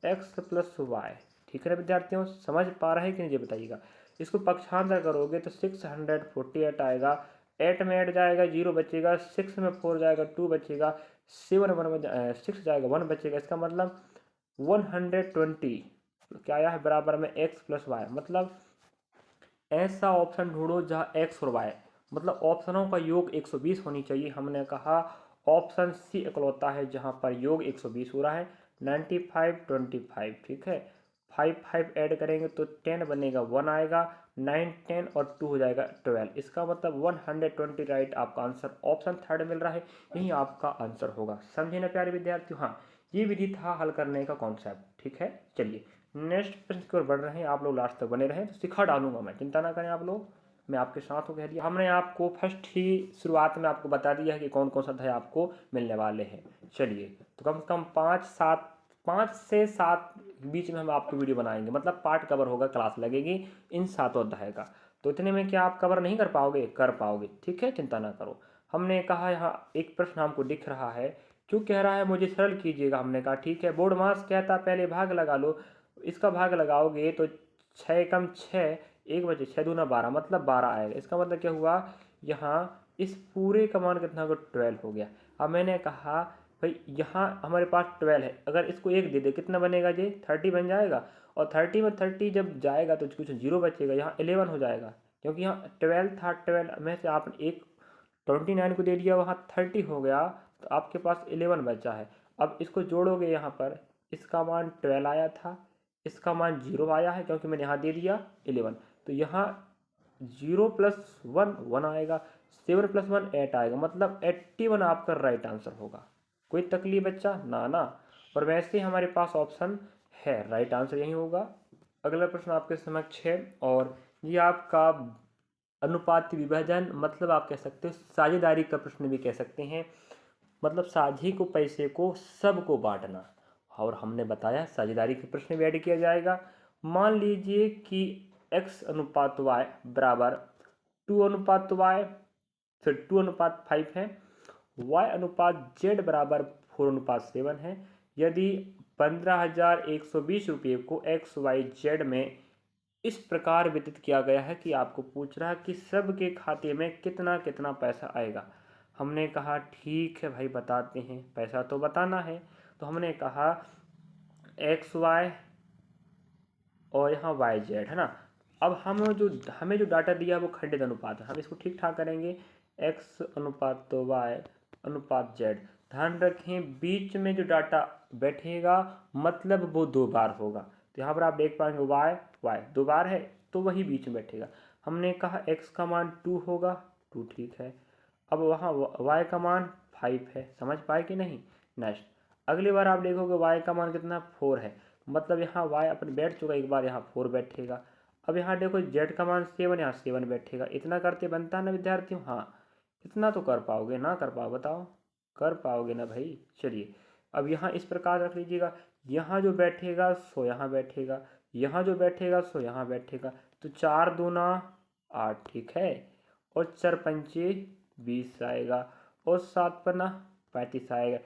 एक्स प्लस वाई, ठीक है ना विद्यार्थियों? समझ पा रहे हैं कि नहीं, ये बताइएगा। इसको पक्षांतर करोगे तो 648 आएगा। 8 में 8 जाएगा, 0 बचेगा। 6 में 4 जाएगा, 2 बचेगा। 6 जाएगा, 1 बचेगा। इसका मतलब 120 क्या आया है? बराबर में एक्स प्लस वाई। मतलब ऐसा ऑप्शन ढूंढो जहाँ एक्स और वाई, मतलब ऑप्शनों का योग 120 होनी चाहिए। हमने कहा ऑप्शन सी इकलौता है जहाँ पर योग 120 हो रहा है। 95 25, ठीक है। 5 5 ऐड करेंगे तो 10 बनेगा, 1 आएगा। 9 10 और 2 हो जाएगा 12। इसका मतलब 120 राइट आपका आंसर ऑप्शन थर्ड मिल रहा है, यही आपका आंसर होगा। समझे ना प्यारे विद्यार्थियों? हाँ, ये विधि था हल करने का कॉन्सेप्ट, ठीक है। चलिए नेक्स्ट प्रश्न की ओर बढ़ रहे हैं। आप लोग लास्ट तक बने रहें तो सिखा डालूंगा मैं, चिंता ना करें आप लोग, मैं आपके साथ हूँ। कह दिया हमने आपको फर्स्ट ही शुरुआत में आपको बता दिया है कि कौन कौन सा अध्याय आपको मिलने वाले हैं। चलिए, तो कम से कम 5 से 7 बीच में हम आपको वीडियो बनाएंगे, मतलब पार्ट कवर होगा, क्लास लगेगी इन 7 अध्याय का। तो इतने में क्या आप कवर नहीं कर पाओगे? कर पाओगे, ठीक है, चिंता ना करो। हमने कहा यहाँ एक प्रश्न हमको दिख रहा है, जो कह रहा है मुझे सरल कीजिएगा। हमने कहा ठीक है, बोर्ड मास कहता पहले भाग लगा लो। इसका भाग लगाओगे तो 6 कम 6, 1 बचे, 6 दूना 12, मतलब 12 आएगा। इसका मतलब क्या हुआ? यहाँ इस पूरे का मान कितना होगा? 12 हो गया। अब मैंने कहा भाई यहाँ हमारे पास 12 है, अगर इसको 1 दे दे कितना बनेगा जी? 30 बन जाएगा। और 30 में 30 जब जाएगा तो कुछ 0 बचेगा, यहाँ 11 हो जाएगा, क्योंकि यहाँ 12 था। 12 में से आपने एक 29 को दे दिया, वहाँ 30 हो गया, तो आपके पास 11 बचा है। अब इसको जोड़ोगे यहाँ पर, इसका मान 12 आया था, इसका मान 0 आया है क्योंकि मैंने यहाँ दे दिया 11। तो यहाँ 0 प्लस 1 1 आएगा, 7 प्लस 1 8 आएगा, मतलब 81 आपका राइट आंसर होगा। कोई तकलीफ बच्चा? ना ना। और वैसे ही हमारे पास ऑप्शन है, राइट आंसर यही होगा। अगला प्रश्न आपके समक्ष है, और ये आपका अनुपात विभाजन, मतलब आप कह सकते हो साझेदारी का प्रश्न भी कह सकते हैं। मतलब साझी को, पैसे को सबको बांटना। और हमने बताया साझेदारी के प्रश्न भी ऐड किया जाएगा। मान लीजिए कि x अनुपात y बराबर 2 अनुपात y, फिर 2 अनुपात 5 है। y अनुपात z बराबर 4 अनुपात 7 है। यदि 15,120 रुपये को एक्स वाई जेड में इस प्रकार वितरित किया गया है कि आपको पूछ रहा है कि सबके खाते में कितना कितना पैसा आएगा। हमने कहा ठीक है भाई, बताते हैं, पैसा तो बताना है। तो हमने कहा एक्स वाई और यहाँ वाई जेड है ना। अब हमें जो डाटा दिया है वो खंडित अनुपात है, हम इसको ठीक ठाक करेंगे। एक्स अनुपात तो वाई अनुपात जेड। ध्यान रखें बीच में जो डाटा बैठेगा मतलब वो 2 बार होगा। तो यहाँ पर आप देख पाएंगे वाई वाई 2 बार है, तो वही बीच में बैठेगा। हमने कहा एक्स का मान 2 होगा, 2 ठीक है। अब वहाँ वाई का मान 5 है, समझ पाए कि नहीं? नेक्स्ट अगली बार आप देखोगे वाई का मान कितना? 4 है, मतलब यहाँ वाई अपन बैठ चुका, एक बार यहाँ 4 बैठेगा। अब यहाँ देखो जेड का मान 7, यहाँ 7 बैठेगा। इतना करते बनता है ना विद्यार्थियों? हाँ, इतना तो कर पाओगे, ना कर पाओ बताओ? कर पाओगे ना भाई? चलिए, अब यहाँ इस प्रकार रख लीजिएगा, यहाँ जो बैठेगा सो यहाँ बैठेगा, यहाँ जो बैठेगा सो यहाँ बैठेगा। तो 4 दूना 8, ठीक है, और 4 पंचे 20 आएगा, और 7 पन्ना 35 आएगा।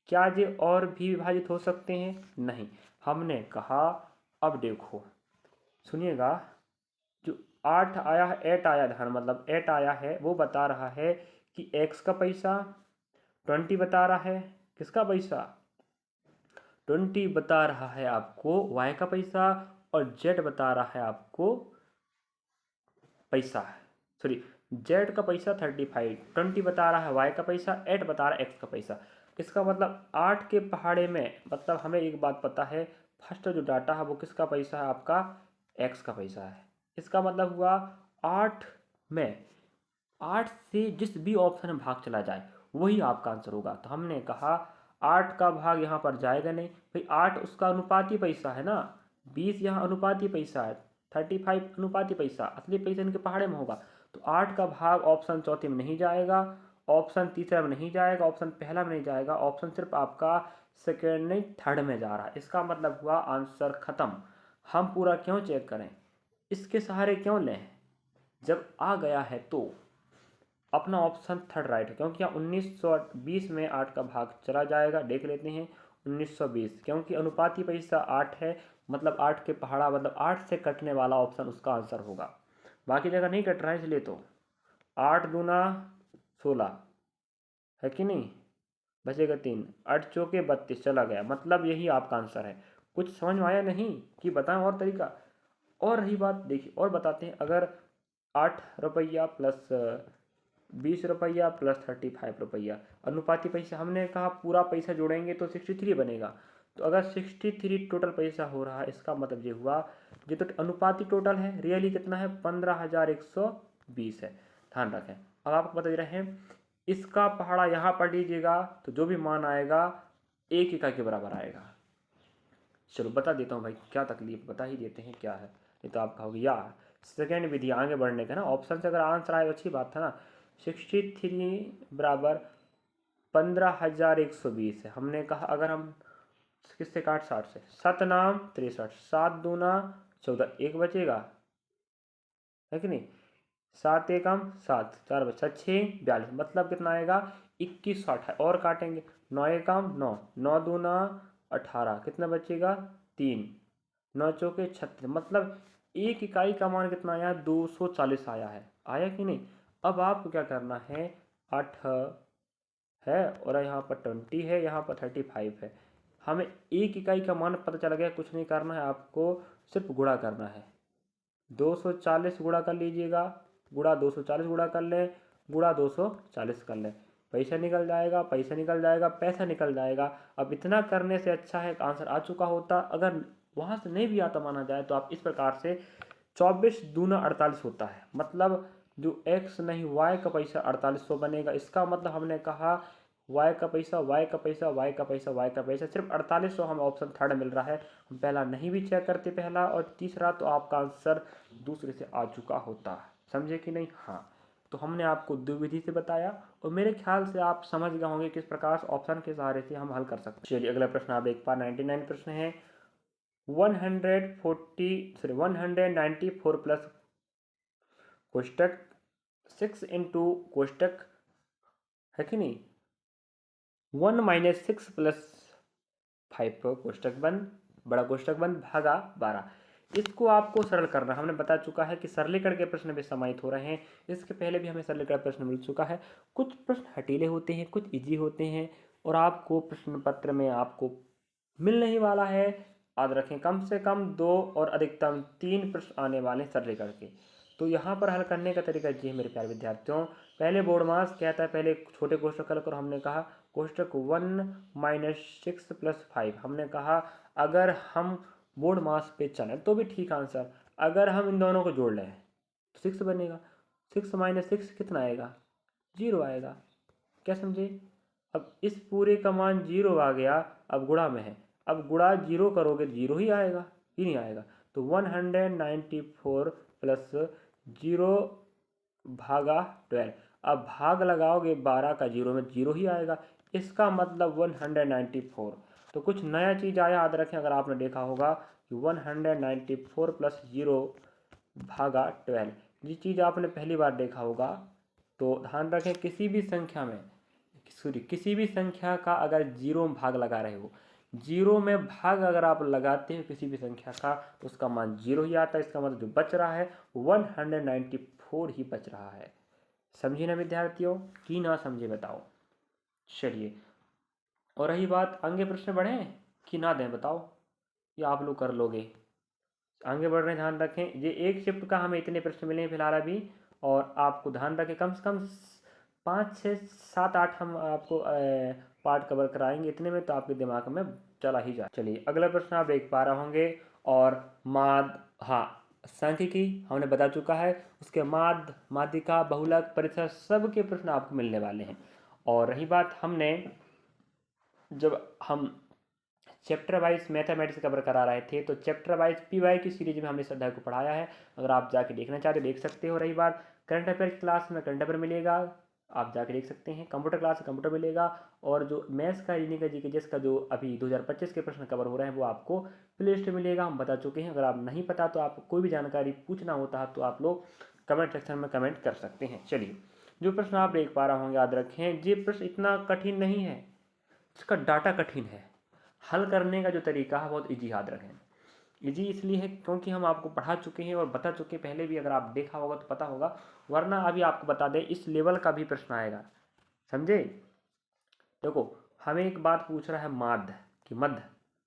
क्या ये और भी विभाजित हो सकते हैं? नहीं। हमने कहा अब देखो सुनिएगा, जो 8 आया है, 8 आया, ध्यान मतलब 8 आया है, वो बता रहा है कि x का पैसा। 20 बता रहा है किसका पैसा? 20 बता रहा है आपको y का पैसा, और z बता रहा है आपको पैसा। सॉरी, जेड का पैसा 35, 20 बता रहा है वाई का पैसा, 8 बता रहा है एक्स का पैसा। इसका मतलब 8 के पहाड़े में, मतलब हमें एक बात पता है, फर्स्ट जो डाटा है वो किसका पैसा है, आपका एक्स का पैसा है। इसका मतलब हुआ 8 में 8 से जिस भी ऑप्शन में भाग चला जाए वही आपका आंसर होगा। तो हमने कहा 8 का भाग यहाँ पर जाएगा नहीं भाई, 8 उसका अनुपाती पैसा है ना, 20 यहाँ अनुपाती पैसा है, 35 अनुपाती पैसा, असली पैसा इनके पहाड़े में होगा। तो 8 का भाग ऑप्शन चौथे में नहीं जाएगा, ऑप्शन तीसरा में नहीं जाएगा, ऑप्शन पहला में नहीं जाएगा, ऑप्शन सिर्फ आपका सेकेंड नहीं थर्ड में जा रहा है। इसका मतलब हुआ आंसर खत्म। हम पूरा क्यों चेक करें, इसके सहारे क्यों लें, जब आ गया है तो अपना ऑप्शन थर्ड राइट है, क्योंकि यहाँ 1920 में 8 का भाग चला जाएगा। देख लेते हैं 1920, क्योंकि अनुपाती पैसा 8 है, मतलब 8 के पहाड़ा, मतलब 8 से कटने वाला ऑप्शन उसका आंसर होगा। बाकी जगह नहीं कट रहा है, इसलिए तो 8 दूना 16 है कि नहीं, बचेगा 3, 8 चौके 32, चला गया, मतलब यही आपका आंसर है। कुछ समझ में आया नहीं कि बताएं और तरीका। और रही बात, देखिए और बताते हैं, अगर 8 रुपया प्लस 20 रुपया प्लस 35 रुपया, अनुपाती पैसा हमने कहा पूरा पैसा जोड़ेंगे तो 63 बनेगा। तो अगर 63 टोटल पैसा हो रहा है, इसका मतलब ये हुआ, ये तो अनुपाती टोटल है, रियली कितना है 15,120 है, ध्यान रखें। अब आपको बता दे रहे हैं, इसका पहाड़ा यहाँ पर लीजिएगा तो जो भी मान आएगा 1 इकाई के बराबर आएगा। चलो बता देता हूँ भाई, क्या तकलीफ बता ही देते हैं क्या है। ये तो आप कहोगे यार सेकेंड विधि आगे बढ़ने का ना, ऑप्शन से अगर आंसर आए अच्छी बात था ना। 63 बराबर 15,120 है। हमने कहा अगर हम किससे काट, 60 से, 7 नाम 63, 7 दूना 14, 1 बचेगा है कि नहीं, 7 एकम 7, 4 बचा 6 42, मतलब कितना आएगा 2160 है। और काटेंगे 9 एकम 9, 9 दूना 18, कितना बचेगा 3, 9 चौके 36, मतलब 1 इकाई का मान कितना आया 240 आया है, आया कि नहीं। अब आपको क्या करना है, 8 है और यहाँ पर 20 है, यहाँ पर 35 है, हमें 1 इकाई का मान पता चल गया। कुछ नहीं करना है आपको, सिर्फ गुणा करना है। 240 गुणा कर लीजिएगा, गुणा 240 गुणा कर लें, गुणा 240 कर लें, पैसा निकल जाएगा, पैसा निकल जाएगा, पैसा निकल जाएगा। अब इतना करने से अच्छा है आंसर आ चुका होता। अगर वहाँ से नहीं भी आता माना जाए तो आप इस प्रकार से 24 दूना 48 होता है, मतलब जो x नहीं y का पैसा 4800 बनेगा। इसका मतलब हमने कहा y का पैसा, y का पैसा, y का पैसा, y का पैसा, सिर्फ 4800 हमें ऑप्शन थर्ड मिल रहा है। हम पहला नहीं भी चेक करते, पहला और तीसरा, तो आपका आंसर दूसरे से आ चुका होता है। समझे कि नहीं। हाँ, तो हमने आपको द्विविधि से बताया और मेरे ख्याल से आप समझ गए होंगे किस प्रकार ऑप्शन के सहारे से हम हल कर सकते हैं। चलिए अगला प्रश्न आप देख पा 99 प्रश्न है। 194 प्लस कोष्टक 6 इंटू कोष्टक है कि नहीं, 1 माइनस 6 प्लस 5 कोष्टक बंद, बड़ा कोष्टक बंद, भागा 12। इसको आपको सरल करना, हमने बता चुका है कि सरलीकरण के प्रश्न भी समाहित हो रहे हैं। इसके पहले भी हमें सरलीकरण प्रश्न मिल चुका है। कुछ प्रश्न हटीले होते हैं, कुछ इजी होते हैं, और आपको प्रश्न पत्र में आपको मिलने ही वाला है। याद रखें कम से कम 2 और अधिकतम 3 प्रश्न आने वाले हैं सरलीकरण के। तो यहाँ पर हल करने का तरीका ये है मेरे प्यारे विद्यार्थियों। पहले बोर्ड मास क्या था, पहले छोटे कोष्टक हल करो। हमने कहा कोष्टक 1 माइनस 6 प्लस 5। हमने कहा अगर हम बोर्ड मास पे चलें तो भी ठीक आंसर, अगर हम इन दोनों को जोड़ लें तो 6 बनेगा। 6 माइनस 6 कितना आएगा, 0 आएगा। क्या समझे। अब इस पूरे का मान 0 आ गया, अब गुणा में है, अब गुणा 0 करोगे 0 ही आएगा, ही नहीं आएगा। तो 194 प्लस 0 भागा 12, अब भाग लगाओगे 12 का 0 में 0 ही आएगा। इसका मतलब 194। तो कुछ नया चीज़ आया, याद रखें अगर आपने देखा होगा कि 194 प्लस 0 भागा 12, ये चीज़ आपने पहली बार देखा होगा। तो ध्यान रखें किसी भी संख्या में, सॉरी किसी भी संख्या का अगर 0 में भाग लगा रहे हो, 0 में भाग अगर आप लगाते हो किसी भी संख्या का तो उसका मान 0 ही आता है। इसका मतलब जो बच रहा है 194 ही बच रहा है। समझिए ना विद्यार्थियों, कि ना समझे बताओ। चलिए, और रही बात आगे प्रश्न बढ़े कि ना दें बताओ, या आप लोग कर लोगे। आगे बढ़ रहे हैं, ध्यान रखें ये एक शिफ्ट का हमें इतने प्रश्न मिले हैं फिलहाल अभी, और आपको ध्यान रखें कम से कम 5 6 7 8 हम आपको पार्ट कवर कराएंगे, इतने में तो आपके दिमाग में चला ही जाए। चलिए अगला प्रश्न आप देख पा रहे होंगे। और माद, हाँ, सांख्यिकी हमने बता चुका है, उसके माद, माध्यिका, बहुलक, परिसर, सब के प्रश्न आपको मिलने वाले हैं। और रही बात, हमने जब हम चैप्टर वाइज मैथमेटिक्स कवर करा रहे थे तो चैप्टर वाइज पीवाई की सीरीज में हमने इस अध्याय को पढ़ाया है, अगर आप जाके देखना चाहते हो देख सकते हो। रही बात करंट अफेयर की क्लास में करंट अफेयर मिलेगा, आप जाके देख सकते हैं। कंप्यूटर क्लास में कंप्यूटर मिलेगा, और जो मैथ्स का, रीजनिंग का, जीके जिसका जो अभी 2025 के प्रश्न कवर हो रहे हैं वो आपको प्ले लिस्ट मिलेगा, हम बता चुके हैं। अगर आप नहीं पता तो आप कोई भी जानकारी पूछना होता है तो आप लोग कमेंट सेक्शन में कमेंट कर सकते हैं। चलिए जो प्रश्न आप देख पा रहे होंगे, याद रखें ये प्रश्न इतना कठिन नहीं है, इसका डाटा कठिन है, हल करने का जो तरीका है बहुत इजी, याद रखें। इजी इसलिए है क्योंकि हम आपको पढ़ा चुके हैं और बता चुके हैं पहले भी, अगर आप देखा होगा तो पता होगा, वरना अभी आपको बता दें इस लेवल का भी प्रश्न आएगा, समझे। देखो हमें एक बात पूछ रहा है माध्य कि मध्य,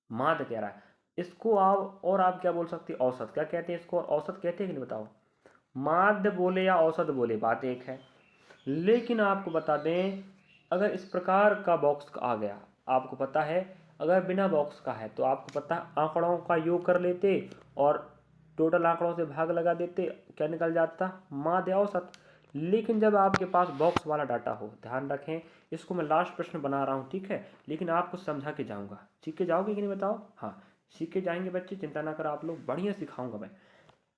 माध्य कह रहा है, इसको आप और आप क्या बोल सकते हैं, औसत। क्या कहते हैं इसको, औसत कहते हैं कि नहीं बताओ। माध्य बोले या औसत बोले बात एक है, लेकिन आपको बता दें अगर इस प्रकार का बॉक्स आ गया, आपको पता है अगर बिना बॉक्स का है तो आपको पता है आंकड़ों का योग कर लेते और टोटल आंकड़ों से भाग लगा देते, क्या निकल जाता, माध्य औसत। लेकिन जब आपके पास बॉक्स वाला डाटा हो, ध्यान रखें इसको मैं लास्ट प्रश्न बना रहा हूँ, ठीक है, लेकिन आपको समझा के जाऊँगा, सीख के जाओगे कि नहीं बताओ। हाँ सीख के जाएंगे बच्चे, चिंता ना करो, आप लोग बढ़िया सिखाऊंगा मैं।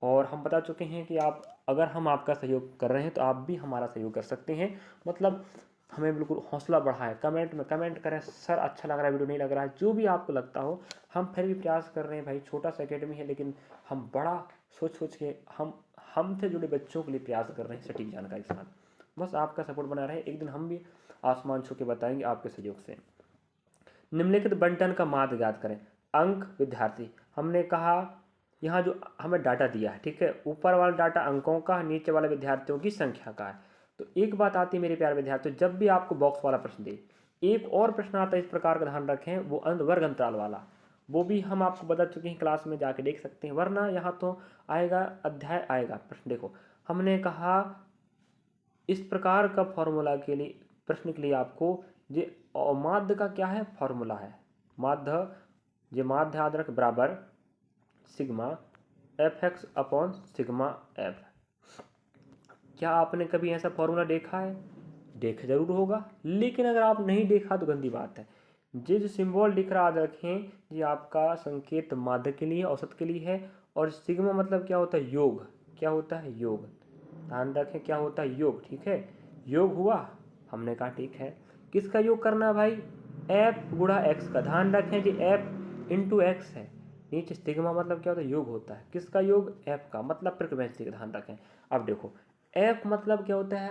और हम बता चुके हैं कि आप, अगर हम आपका सहयोग कर रहे हैं तो आप भी हमारा सहयोग कर सकते हैं, मतलब हमें बिल्कुल हौसला बढ़ाएं, कमेंट में कमेंट करें सर अच्छा लग रहा है वीडियो, नहीं लग रहा है, जो भी आपको लगता हो। हम फिर भी प्रयास कर रहे हैं भाई, छोटा सा अकेडमी है लेकिन हम बड़ा सोच सोच के हम हमसे जुड़े बच्चों के लिए प्रयास कर रहे हैं सटीक जानकारी के साथ। बस आपका सपोर्ट बना रहे, एक दिन हम भी आसमान छू के बताएंगे आपके सहयोग से। निम्नलिखित बंटन का माध्य ज्ञात करें। अंक विद्यार्थी, हमने कहा यहाँ जो हमें डाटा दिया है, ठीक है, ऊपर वाला डाटा अंकों का, नीचे वाला विद्यार्थियों की संख्या का है। तो एक बात आती है मेरे प्यारे विद्यार्थियों, जब भी आपको बॉक्स वाला प्रश्न दे, एक और प्रश्न आता है इस प्रकार का, ध्यान रखें, वो वर्ग अंतराल वाला, वो भी हम आपको बता चुके हैं, क्लास में जाके देख सकते हैं, वरना यहाँ तो आएगा अध्याय आएगा प्रश्न। देखो हमने कहा इस प्रकार का फॉर्मूला के लिए, प्रश्न के लिए आपको ये माध्य का क्या है, फॉर्मूला है माध्य, ये माध्य याद रख बराबर sigma F x upon sigma F. क्या आपने कभी ऐसा फॉर्मूला देखा है, देखा जरूर होगा, लेकिन अगर आप नहीं देखा तो गंदी बात है। ये जो सिंबल दिख रहा है याद रखें, ये आपका संकेत माध्य के लिए, औसत के लिए है। और सिग्मा मतलब क्या होता है, योग, क्या होता है, योग, ध्यान रखें क्या होता है, योग, ठीक है, योग हुआ, हमने कहा ठीक है, किसका योग करना है भाई, एफ गुणा एक्स का, ध्यान रखें जी एफ इंटू एक्स है, नीचे सिग्मा मतलब क्या होता है, योग होता है, किसका योग, एफ का, मतलब फ्रीक्वेंसी का, ध्यान रखें। अब देखो एफ मतलब क्या होता है,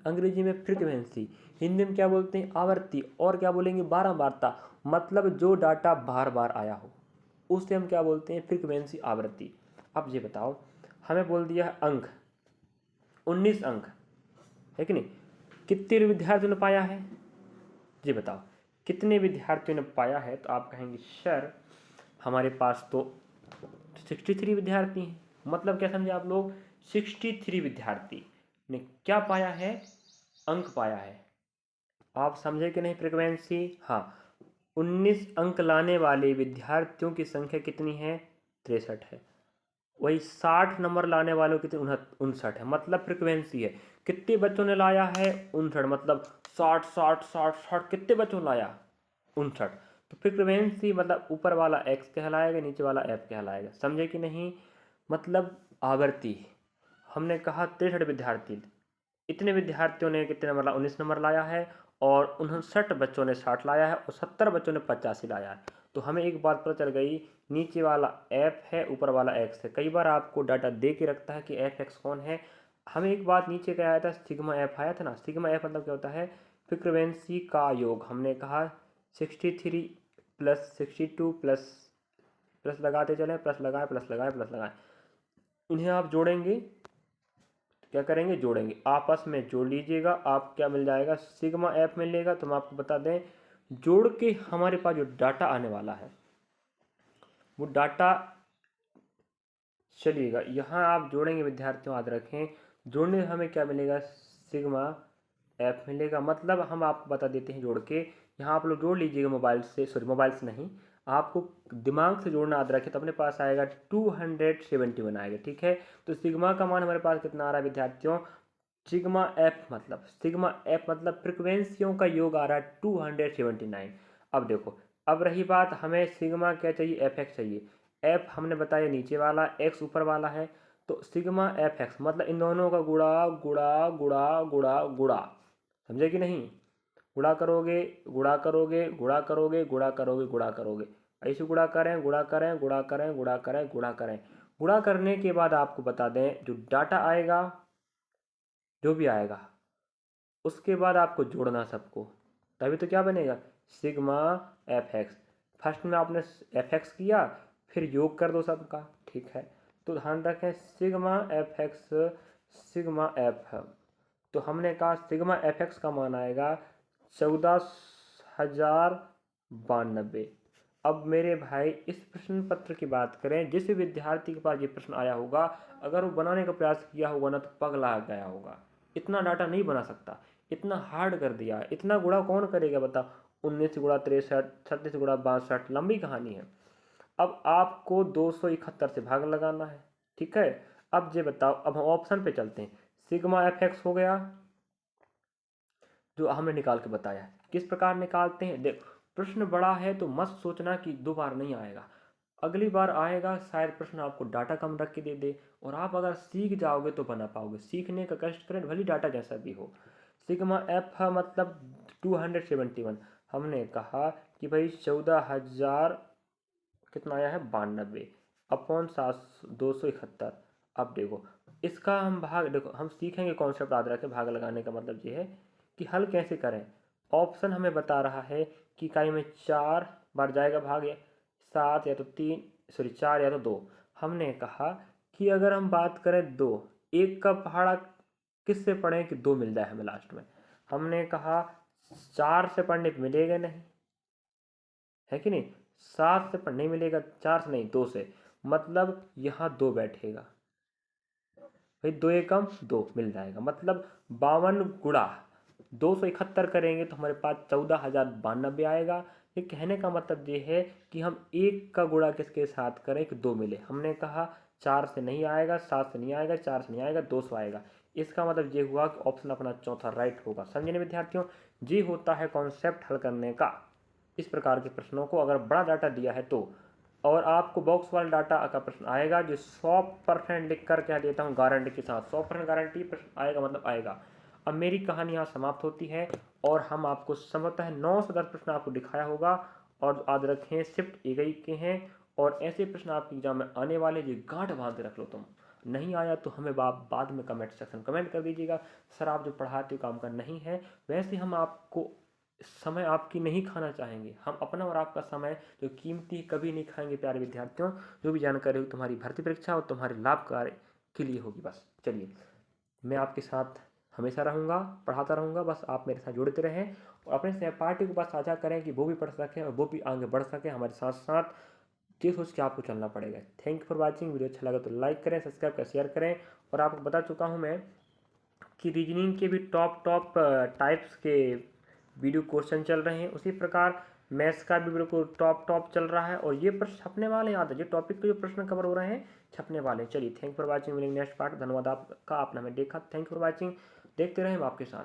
अंग्रेजी में फ्रीक्वेंसी, हिंदी में क्या बोलते हैं, आवृत्ति, और क्या बोलेंगे, बारंबारता, मतलब जो डाटा बार बार आया हो उसे हम क्या बोलते हैं, फ्रीक्वेंसी, आवृत्ति। अब ये बताओ हमें बोल दिया है अंक 19 अंक है कि नहीं, कितने विद्यार्थियों ने पाया है, जी बताओ कितने विद्यार्थियों ने पाया है। तो आप कहेंगे सर हमारे पास तो 63 विद्यार्थी हैं, मतलब क्या समझे आप लोग, 63 विद्यार्थी ने क्या पाया है, अंक पाया है। आप समझे कि नहीं फ्रीक्वेंसी, हाँ, 19 अंक लाने वाले विद्यार्थियों की संख्या कितनी है, 63 है। वही 60 नंबर लाने वालों की 59 है, मतलब फ्रीक्वेंसी है। कितने बच्चों ने लाया है, 59, मतलब 60 60 60 60, कितने बच्चों ने लाया, 59। तो फ्रीक्वेंसी मतलब ऊपर वाला एक्स कहलाएगा, नीचे वाला एफ कहलाएगा, समझे कि नहीं, मतलब आवृत्ति। हमने कहा 63 विद्यार्थी, इतने विद्यार्थियों ने कितने नंबर लाया, 19 नंबर लाया है, और 59 बच्चों ने 60 लाया है, और 70 बच्चों ने 85 लाया है। तो हमें एक बात पता चल गई, नीचे वाला एफ है, ऊपर वाला एक्स है। कई बार आपको डाटा दे के रखता है कि एफ एक्स कौन है, हमें एक बात नीचे क्या आया था, सिग्मा एफ आया था ना, सिग्मा एफ मतलब क्या होता है, फ्रीक्वेंसी का योग। हमने कहा 63 प्लस 62 प्लस, प्लस लगाते चले, प्लस लगाए प्लस लगाए प्लस लगाए, इन्हें आप जोड़ेंगे, क्या करेंगे, जोड़ेंगे, आपस में जोड़ लीजिएगा, आप क्या मिल जाएगा, सिग्मा एफ मिलेगा। तो हम आपको बता दें जोड़ के हमारे पास जो डाटा आने वाला है वो डाटा, चलिएगा यहाँ आप जोड़ेंगे विद्यार्थियों, याद रखें, जोड़ने से हमें क्या मिलेगा, सिग्मा एफ मिलेगा। मतलब हम आपको बता देते हैं जोड़ के, यहाँ आप लोग जोड़ लीजिएगा मोबाइल से, सॉरी मोबाइल से नहीं, आपको दिमाग से जोड़ना याद रखें तो अपने पास आएगा 271 आएगा। ठीक है, तो सिग्मा का मान हमारे पास कितना आ रहा है विद्यार्थियों, सिग्मा एफ मतलब फ्रिक्वेंसियों का योग आ रहा है 279। अब देखो, अब रही बात, हमें सिग्मा क्या चाहिए, एफ एक्स चाहिए। एफ हमने बताया नीचे वाला, एक्स ऊपर वाला है, तो सिग्मा एफ एक्स मतलब इन दोनों का गुणा गुणा गुणा गुणा गुणा, समझे कि नहीं, गुणा करोगे गुणा करोगे गुणा करोगे गुणा करोगे गुणा करोगे, ऐसे गुणा करें गुणा करें गुणा करें गुणा करें गुणा करें, गुणा करने के बाद आपको बता दें जो डाटा आएगा, जो भी आएगा उसके बाद आपको जोड़ना सबको, तभी तो क्या बनेगा, सिग्मा एफ एक्स। फर्स्ट में आपने एफ एक्स किया, फिर योग कर दो सबका। ठीक है, तो ध्यान रखें sigma F x, sigma F, तो हमने कहा सिग्मा एफ एक्स का मान आएगा 14,092। अब मेरे भाई इस प्रश्न पत्र की बात करें, जिस विद्यार्थी के पास ये प्रश्न आया होगा, अगर वो बनाने का प्रयास किया होगा ना तो पगला गया होगा, इतना डाटा नहीं बना सकता, इतना हार्ड कर दिया, इतना गुणा कौन करेगा बता, 19 गुणा 63, 36 गुणा 62, लंबी कहानी है। अब आपको 271 से भाग लगाना है। ठीक है, अब ये बताओ, अब हम ऑप्शन पे चलते हैं, सिग्मा एफ एक्स हो गया जो हमने निकाल के बताया, किस प्रकार निकालते हैं देखो, प्रश्न बड़ा है तो मत सोचना कि 2 बार नहीं आएगा, अगली बार आएगा, शायद प्रश्न आपको डाटा कम रख के दे दे, और आप अगर सीख जाओगे तो बना पाओगे, सीखने का कष्ट करें भले डाटा जैसा भी हो। सिग्मा एफ मतलब 271, हमने कहा कि भाई 14,000 कितना आया है 92 अपॉन 271। अब देखो इसका हम भाग, देखो हम सीखेंगे कॉन्सेप्ट याद रखें, भाग लगाने का मतलब ये है कि हल कैसे करें। ऑप्शन हमें बता रहा है कि इकाई में 4 बार जाएगा भाग, या 7 या तो 3, सॉरी 4 या तो 2। हमने कहा कि अगर हम बात करें 2, एक का पहाड़ा किससे पढ़ें कि 2 मिल जाए हमें लास्ट में, हमने कहा 4 से पढ़ने पर मिलेगा नहीं, है कि नहीं, 7 से नहीं मिलेगा, 4 से नहीं 2 से, मतलब यहाँ 2 बैठेगा भाई, 2 एकम 2 मिल जाएगा, मतलब 52 गुणा 271 करेंगे तो हमारे पास 14,092 आएगा। ये कहने का मतलब ये है कि हम एक का गुणा किसके साथ करें कि 2 मिले, हमने कहा 4 से नहीं आएगा, 7 से नहीं आएगा, 4 से नहीं आएगा, 2 से आएगा, इसका मतलब ये हुआ कि ऑप्शन अपना चौथा राइट होगा। समझे ना विद्यार्थियों, ये होता है कॉन्सेप्ट हल करने का। इस प्रकार के प्रश्नों को अगर बड़ा डाटा दिया है तो, और आपको बॉक्स वाला डाटा का प्रश्न आएगा जो 100% लिख कर क्या देता हूँ गारंटी के साथ, 100% गारंटी प्रश्न आएगा मतलब आएगा। अब मेरी कहानी यहाँ समाप्त होती है, और हम आपको संभवतः 9 से 10 प्रश्न आपको दिखाया होगा, और याद रखें शिफ्ट एक ही के हैं, और ऐसे प्रश्न आपके एग्जाम में आने वाले जो गांठ बांध रख लो तुम, नहीं आया तो हमें बाद में कमेंट सेक्शन कमेंट कर दीजिएगा, सर आप जो पढ़ाते हो काम का नहीं है। वैसे हम आपको समय आपकी नहीं खाना चाहेंगे, हम अपना और आपका समय जो कीमती कभी नहीं खाएंगे प्यारे विद्यार्थियों। जो भी जानकारी होगी तुम्हारी भर्ती परीक्षा और तुम्हारे लाभकारी के लिए होगी। बस चलिए, मैं आपके साथ हमेशा रहूँगा, पढ़ाता रहूँगा, बस आप मेरे साथ जुड़ते रहें और अपने सहपाठी को बस साझा करें कि वो भी पढ़ सकें और वो भी आगे बढ़ सकें हमारे साथ साथ। ये सोच के आपको चलना पड़ेगा। Thank you for watching, video अच्छा लगा तो लाइक करें, सब्सक्राइब करें, शेयर करें। और आपको बता चुका हूँ मैं कि रीजनिंग के भी टॉप टाइप्स के वीडियो क्वेश्चन चल रहे हैं, उसी प्रकार मैथ्स का भी बिल्कुल टॉप चल रहा है, और ये प्रश्न छपने वाले हैं, याद है, ये टॉपिक पे जो प्रश्न कवर हो रहे हैं छपने वाले हैं। चलिए, थैंक फॉर वॉचिंग, मिलेंगे नेक्स्ट पार्ट। धन्यवाद आपका, आपने हमें देखा, थैंक फॉर वॉचिंग, देखते रहें हम आपके साथ।